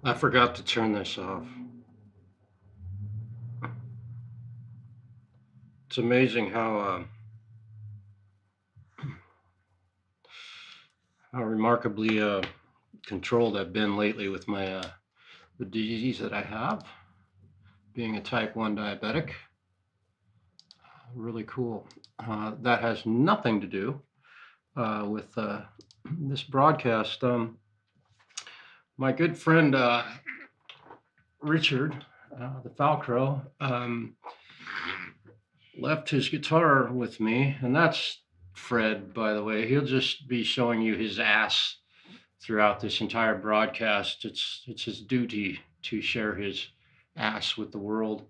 I forgot to turn this off. It's amazing how remarkably controlled I've been lately with my the disease that I have, being a type 1 diabetic. Really cool. That has nothing to do with this broadcast. My good friend Richard, the Thefalcro, left his guitar with me, and that's Fred, by the way. He'll just be showing you his ass throughout this entire broadcast. It's his duty to share his ass with the world.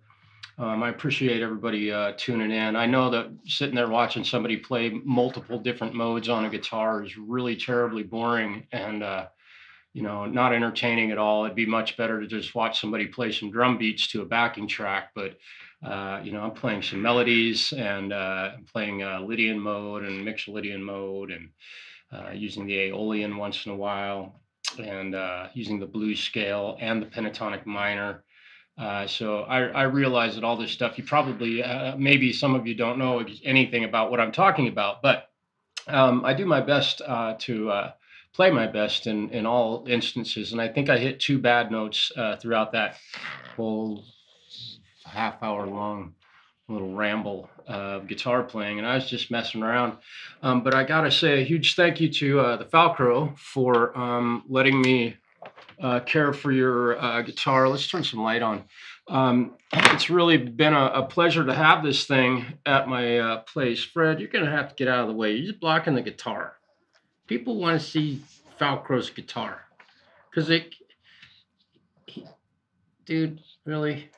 I appreciate everybody tuning in. I know that sitting there watching somebody play multiple different modes on a guitar is really terribly boring and not entertaining at all. It'd be much better to just watch somebody play some drum beats to a backing track. But I'm playing some melodies and I'm playing Lydian mode and Mixolydian mode and using the Aeolian once in a while and using the blues scale and the pentatonic minor. So I realize that all this stuff, you probably, maybe some of you don't know anything about what I'm talking about, but I do my best to play my best in all instances. And I think I hit 2 bad notes throughout that whole half-hour long little ramble of guitar playing, and I was just messing around. But I gotta say a huge thank you to the Thefalcro for letting me care for your guitar. Let's turn some light on. It's really been a pleasure to have this thing at my place. Fred, you're gonna have to get out of the way. You're just blocking the guitar. People want to see Falcro's guitar because dude, really,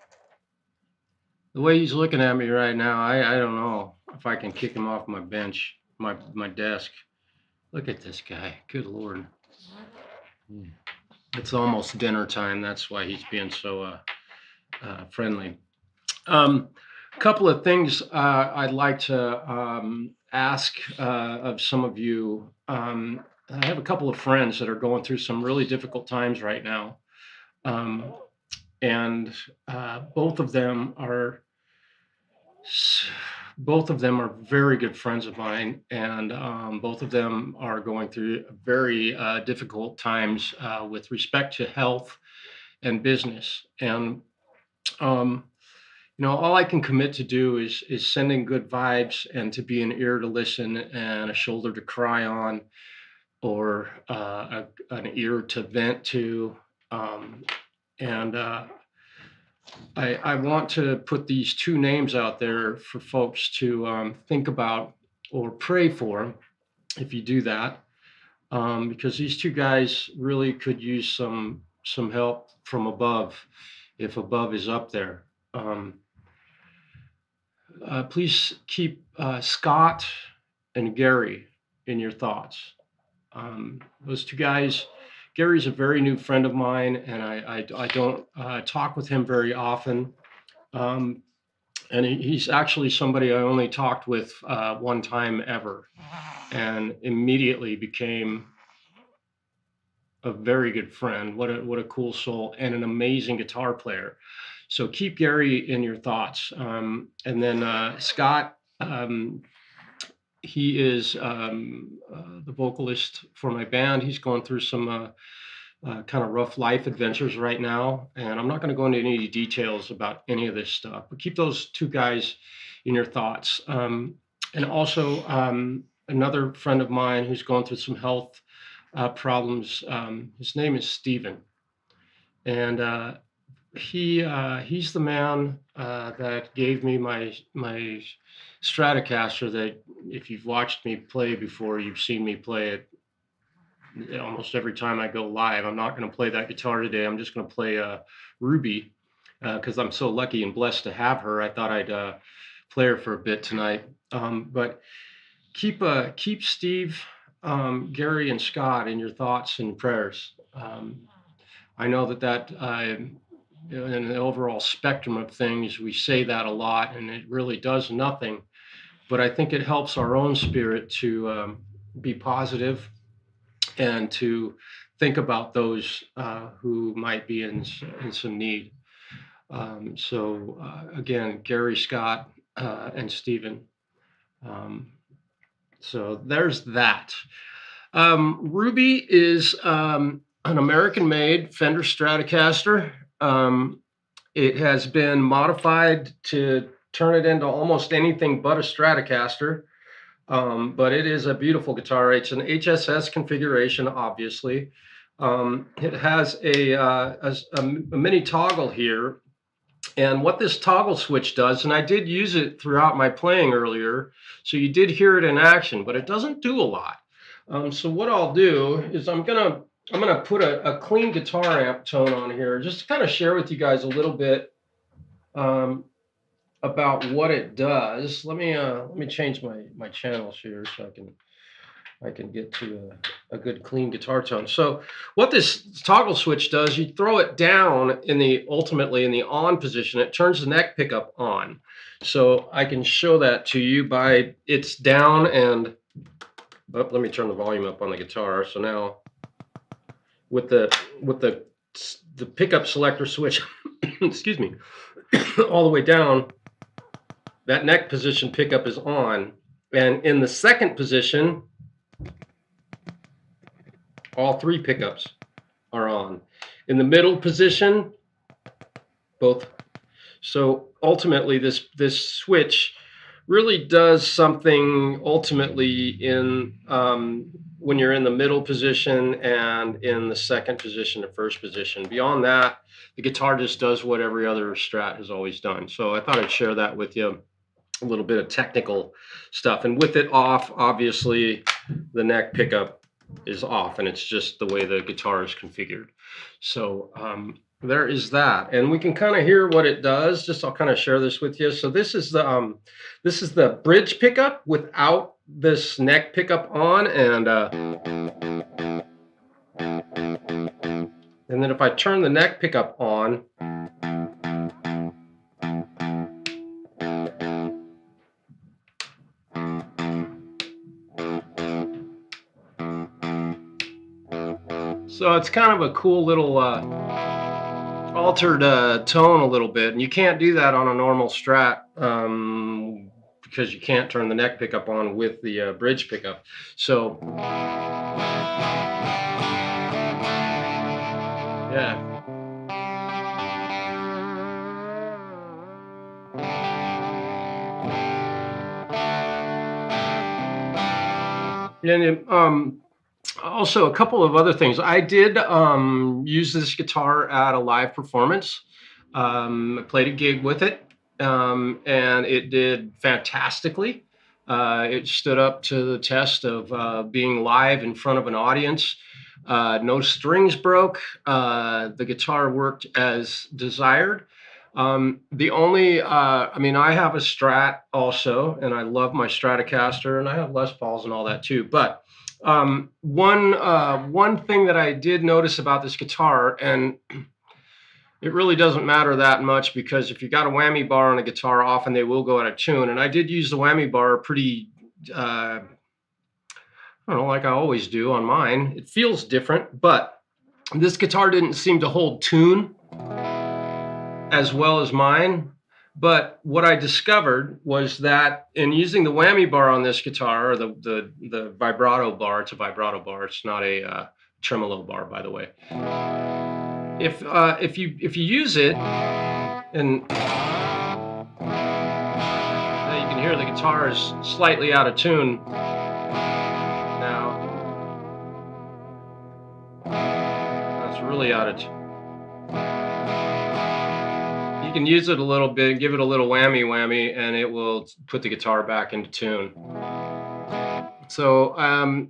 the way he's looking at me right now, I don't know if I can kick him off my bench, my desk. Look at this guy. Good Lord. It's almost dinner time. That's why he's being so friendly. A couple of things I'd like to ask of some of you. I have a couple of friends that are going through some really difficult times right now. And both of them are very good friends of mine, and both of them are going through very difficult times with respect to health and business. And all I can commit to do is sending good vibes and to be an ear to listen and a shoulder to cry on, or an ear to vent to. And I want to put these 2 names out there for folks to think about or pray for if you do that, because these 2 guys really could use some help from above, if above is up there. Please keep Scott and Gary in your thoughts. Those 2 guys. Gary's a very new friend of mine, and I don't talk with him very often. And he's actually somebody I only talked with one time ever, and immediately became a very good friend. What a cool soul, and an amazing guitar player. So keep Gary in your thoughts. And then Scott, he is the vocalist for my band. He's going through some kind of rough life adventures right now. And I'm not going to go into any details about any of this stuff, but keep those 2 guys in your thoughts. And also another friend of mine who's going through some health problems. His name is Steven. And he's the man that gave me my Stratocaster that, if you've watched me play before, you've seen me play it almost every time I go live. I'm not going to play that guitar today. I'm just going to play Ruby because I'm so lucky and blessed to have her. I thought I'd play her for a bit tonight. But keep Steve, Gary, and Scott in your thoughts and prayers. I know that in the overall spectrum of things, we say that a lot, and it really does nothing. But I think it helps our own spirit to be positive and to think about those who might be in some need. Again, Gary, Scott, and Stephen. So there's that. Ruby is an American-made Fender Stratocaster. It has been modified to turn it into almost anything but a Stratocaster, but it is a beautiful guitar. It's an HSS configuration, obviously. It has a mini toggle here, and what this toggle switch does, and I did use it throughout my playing earlier, so you did hear it in action, but it doesn't do a lot. So what I'll do is I'm gonna put a clean guitar amp tone on here, just to kind of share with you guys a little bit about what it does. Let me change my channels here so I can get to a good clean guitar tone. So what this toggle switch does, you throw it down ultimately in the on position, it turns the neck pickup on. So I can show that to you by it's down and let me turn the volume up on the guitar. So now with the pickup selector switch, excuse me, all the way down, that neck position pickup is on. And in the second position, all three pickups are on. In the middle position, both. So ultimately, this switch really does something ultimately in when you're in the middle position and in the second position to first position. Beyond that, the guitar just does what every other Strat has always done. So I thought I'd share that with you, a little bit of technical stuff. And with it off, obviously, the neck pickup is off, and it's just the way the guitar is configured. So there is that, and we can kind of hear what it does. Just I'll kind of share this with you. So this is the bridge pickup without this neck pickup on, and then if I turn the neck pickup on, so it's kind of a cool little altered tone a little bit, and you can't do that on a normal Strat because you can't turn the neck pickup on with the bridge pickup. So yeah. And also a couple of other things. I did use this guitar at a live performance. I played a gig with it, and it did fantastically. It stood up to the test of being live in front of an audience. No strings broke. The guitar worked as desired. The only, I mean, I have a Strat also, and I love my Stratocaster, and I have Les Pauls and all that too. But one thing that I did notice about this guitar, and it really doesn't matter that much, because if you got a whammy bar on a guitar, often they will go out of tune. And I did use the whammy bar pretty, I don't know, like I always do on mine. It feels different, but this guitar didn't seem to hold tune as well as mine. But what I discovered was that in using the whammy bar on this guitar, or the vibrato bar, it's a vibrato bar, it's not a tremolo bar, by the way. If you use it, and you can hear the guitar is slightly out of tune now. That's really out of tune. You can use it a little bit, give it a little whammy, and it will put the guitar back into tune. So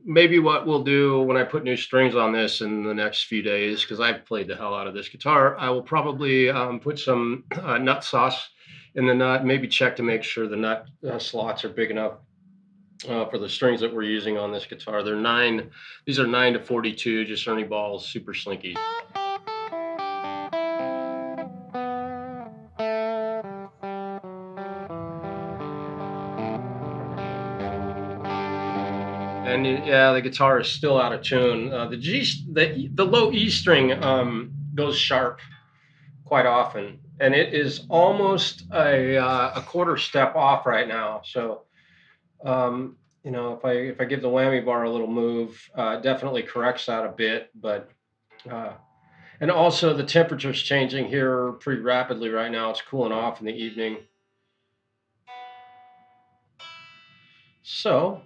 maybe what we'll do when I put new strings on this in the next few days, because I've played the hell out of this guitar, I will probably put some nut sauce in the nut, maybe check to make sure the nut slots are big enough for the strings that we're using on this guitar. These are 9 to 42, just Ernie Ball super slinky. And yeah, the guitar is still out of tune. The low E string goes sharp quite often, and it is almost a quarter step off right now. So, you know, if I give the whammy bar a little move, definitely corrects that a bit. But and also the temperature's changing here pretty rapidly right now. It's cooling off in the evening. So,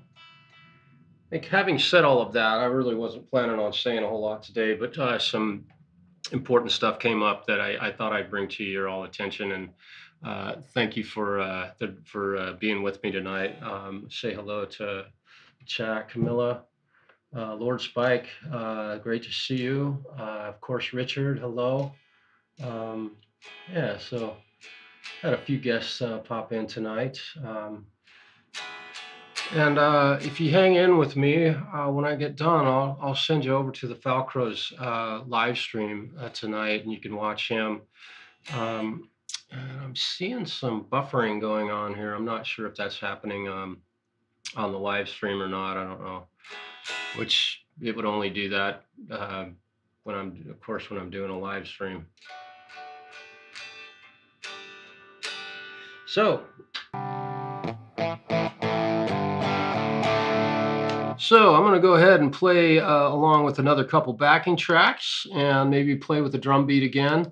like, having said all of that, I really wasn't planning on saying a whole lot today, but some important stuff came up that I thought I'd bring to your all attention, and thank you for being with me tonight. Say hello to chat, Camilla, Lord Spike, great to see you. Of course, Richard, hello. Yeah, so had a few guests pop in tonight. And if you hang in with me, when I get done, I'll send you over to the Thefalcro's live stream tonight, and you can watch him. And I'm seeing some buffering going on here. I'm not sure if that's happening on the live stream or not. I don't know. Which it would only do that when I'm doing a live stream. So I'm going to go ahead and play along with another couple backing tracks, and maybe play with the drum beat again.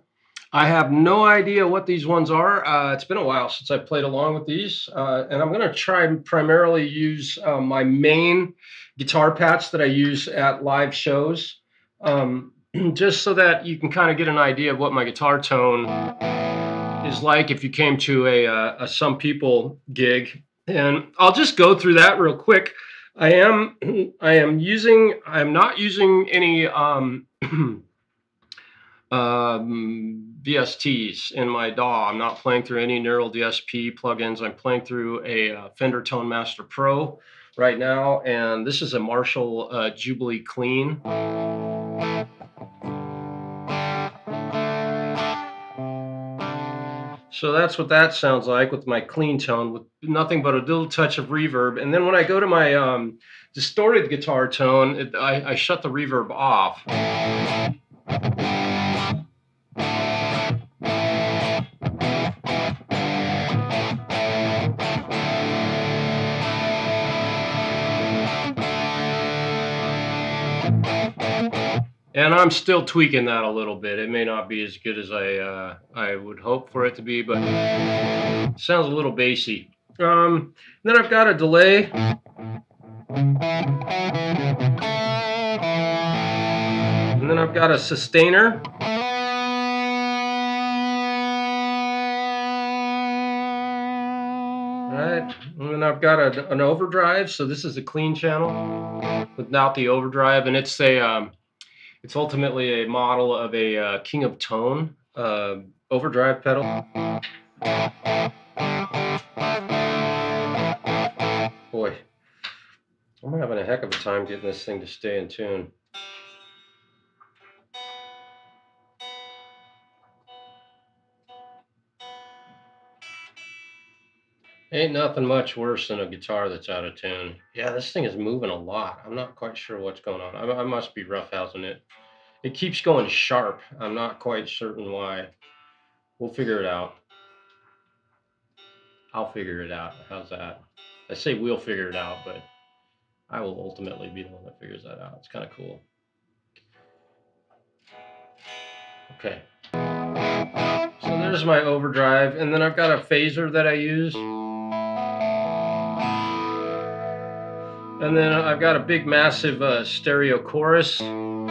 I have no idea what these ones are. It's been a while since I played along with these, and I'm going to try and primarily use my main guitar patch that I use at live shows, just so that you can kind of get an idea of what my guitar tone is like if you came to a Some People gig. And I'll just go through that real quick. I'm not using any VSTs in my DAW. I'm not playing through any NeuralDSP plugins. I'm playing through a Fender Tone Master Pro right now, and this is a Marshall Jubilee Clean. So that's what that sounds like with my clean tone, with nothing but a little touch of reverb. And then when I go to my distorted guitar tone, I shut the reverb off. And I'm still tweaking that a little bit. It may not be as good as I would hope for it to be, but it sounds a little bassy. Then I've got a delay. And then I've got a sustainer. Right. And then I've got an overdrive. So this is a clean channel without the overdrive, and it's ultimately a model of a King of Tone overdrive pedal. Boy, I'm having a heck of a time getting this thing to stay in tune. Ain't nothing much worse than a guitar that's out of tune. Yeah, this thing is moving a lot. I'm not quite sure what's going on. I must be roughhousing it. It keeps going sharp. I'm not quite certain why. We'll figure it out. I'll figure it out. How's that? I say we'll figure it out, but I will ultimately be the one that figures that out. It's kind of cool. Okay. So there's my overdrive, and then I've got a phaser that I use. And then I've got a big, massive stereo chorus. And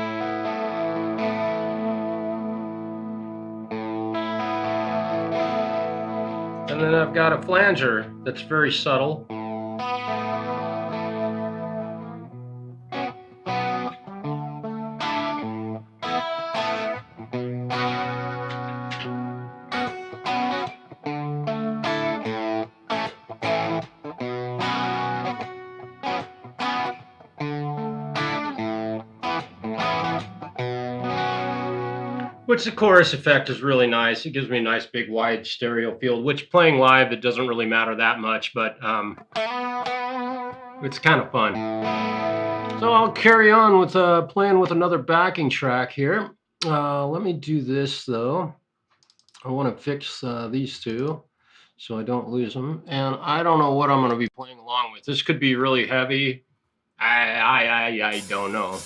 then I've got a flanger that's very subtle. Which the chorus effect is really nice. It gives me a nice big wide stereo field, which playing live, it doesn't really matter that much, but It's kind of fun. So I'll carry on with playing with another backing track here. Let me do this though. I want to fix these two so I don't lose them. And I don't know what I'm going to be playing along with. This could be really heavy. I don't know.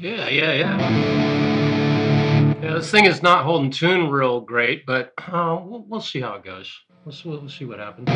Yeah. Yeah, this thing is not holding tune real great, but we'll see how it goes. We'll see what happens.